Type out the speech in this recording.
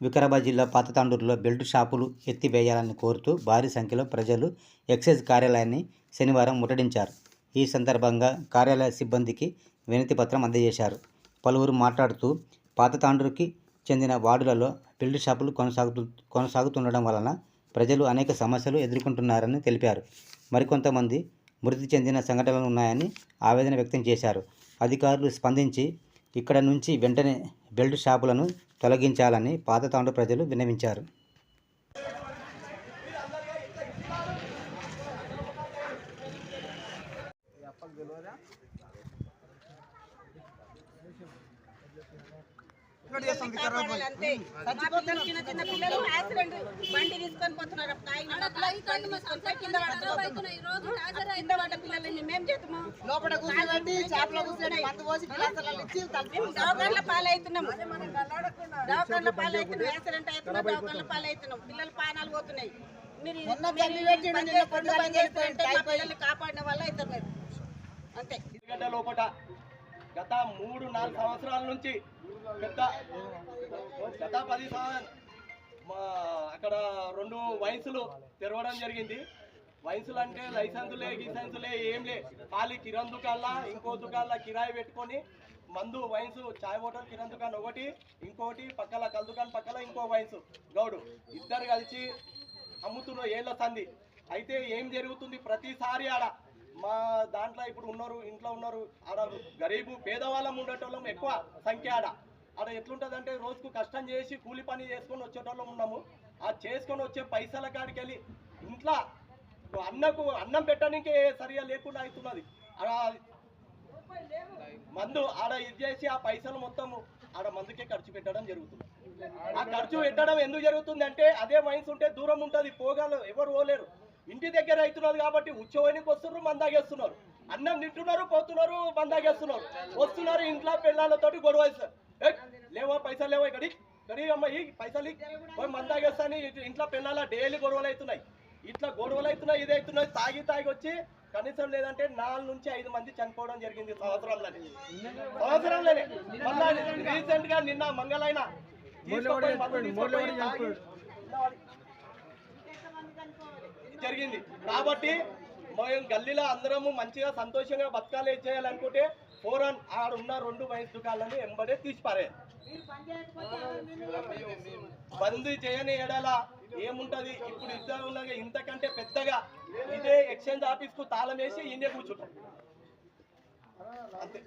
వికారాబాద్ జిల్లా పాతతాండూరులో బెల్ట్ షాపులు ఎత్తివేయాలని కోరుతూ భారీ సంఖ్యలో ప్రజలు ఎక్సైజ్ కార్యాలయాన్ని శనివారం ముట్టడించారు. ఈ సందర్భంగా కార్యాలయ సిబ్బందికి వినతి పత్రం అందజేశారు. పలువురు మాట్లాడుతూ పాతతాండూరుకి చెందిన వార్డులలో బెల్ట్ షాపులు కొనసాగుతుండడం వలన ప్రజలు అనేక సమస్యలు ఎదుర్కొంటున్నారని తెలిపారు. మరికొంతమంది మృతి చెందిన సంఘటనలు ఉన్నాయని ఆవేదన వ్యక్తం చేశారు. అధికారులు స్పందించి ఇక్కడ నుంచి వెంటనే బెల్ట్ షాపులను తొలగించాలని పాతతాండూరు ప్రజలు విన్నవించారు. బండి తీసుకొని పోతున్నారు మేము చేస్తాము లోపల కూర్చోబెట్టి చేపల కూర్చొని మందు పోసి దవాఖాన్ల పాలవుతున్నాము. దవాఖాన్ల పాలవుతున్నాం, యాక్సిడెంట్ అవుతున్నాం, దవాఖాన్ల పాలవుతున్నాం. పిల్లల పానాలు పోతున్నాయి. మీరు పిల్లల్ని కాపాడిన వల్ల అవుతారు అంతే. లోపల గత 3-4 సంవత్సరాల నుంచి గత 10 అక్కడ 2 వైన్సులు తెరవడం జరిగింది. వైన్సులు అంటే లైసెన్సులే ఏం లే, ఖాళీ కిరాణా దుకాణాల ఇంకో దుకాణాల కిరాయి పెట్టుకొని మందు వైన్స్ చాయ్ హోటల్ కిరాణా దుకాణం ఒకటి, ఇంకోటి పక్కల కల్ దుకాణం పక్కల ఇంకో వైన్స్ గౌడు ఇద్దరు కలిసి అమ్ముతున్న ఏళ్ళ సంది. అయితే ఏం జరుగుతుంది ప్రతిసారి ఆడ మా దాంట్లో ఇప్పుడు ఇంట్లో ఉన్నారు ఆడ గరీబు పేదవాళ్ళం ఉండేటోళ్ళం ఎక్కువ సంఖ్య ఆడ ఎట్లుంటుంది అంటే రోజుకు కష్టం చేసి కూలి పని చేసుకొని వచ్చేటోళ్ళం ఉన్నాము. ఆ చేసుకొని వచ్చే పైసల కాడికి వెళ్ళి ఇంట్లో అన్నం పెట్టడానికే సరిగా లేకుండా అవుతున్నది. మందు ఆడ ఇది చేసి ఆ పైసలు మొత్తం ఆడ మందుకే ఖర్చు పెట్టడం జరుగుతుంది. ఆ ఖర్చు పెట్టడం ఎందుకు జరుగుతుంది అంటే అదే వైన్స్ ఉంటే దూరం ఉంటుంది, పోగాలు ఎవరు పోలేరు. ఇంటి దగ్గర అవుతున్నది కాబట్టి ఉచ్చోనికి వస్తున్నారు, మందాగేస్తున్నారు, అన్నం తింటున్నారు, పోతున్నారు, మందాగేస్తున్నారు, వస్తున్నారు. ఇంట్లో పిల్లలతోటి గొడవ లేవో పైసలు లేవో ఇక్కడి అమ్మ ఈ పైసలు పోయి మందాగేస్తాని ఇంట్లో పిల్లల డైలీ గొడవలు అవుతున్నాయి. ఇట్లా గొడవలు అవుతున్నాయి, ఇది అవుతున్నాయి. తాగి వచ్చి కనీసం లేదంటే 4 నుంచి 5 మంది చనిపోవడం జరిగింది సంవత్సరంలోనే. మళ్ళా రీసెంట్ గా నిన్న మంగళైన జరిగింది. కాబట్టి మేము గల్లీలో అందరము మంచిగా సంతోషంగా బతకాలి చేయాలనుకుంటే ఫోరన్ ఆడున్న 2 వైన్స్ దుకాణాలను ఎంబడే తీసిపారే. బంద్ చేయని ఎడల ఏముంటది, ఇప్పుడు ఇద్దరు ఉండగా ఇంతకంటే పెద్దగా ఇదే ఎక్స్చేంజ్ ఆఫీస్ కు తాళం వేసి ఈయనే కూర్చుంటాం అంతే.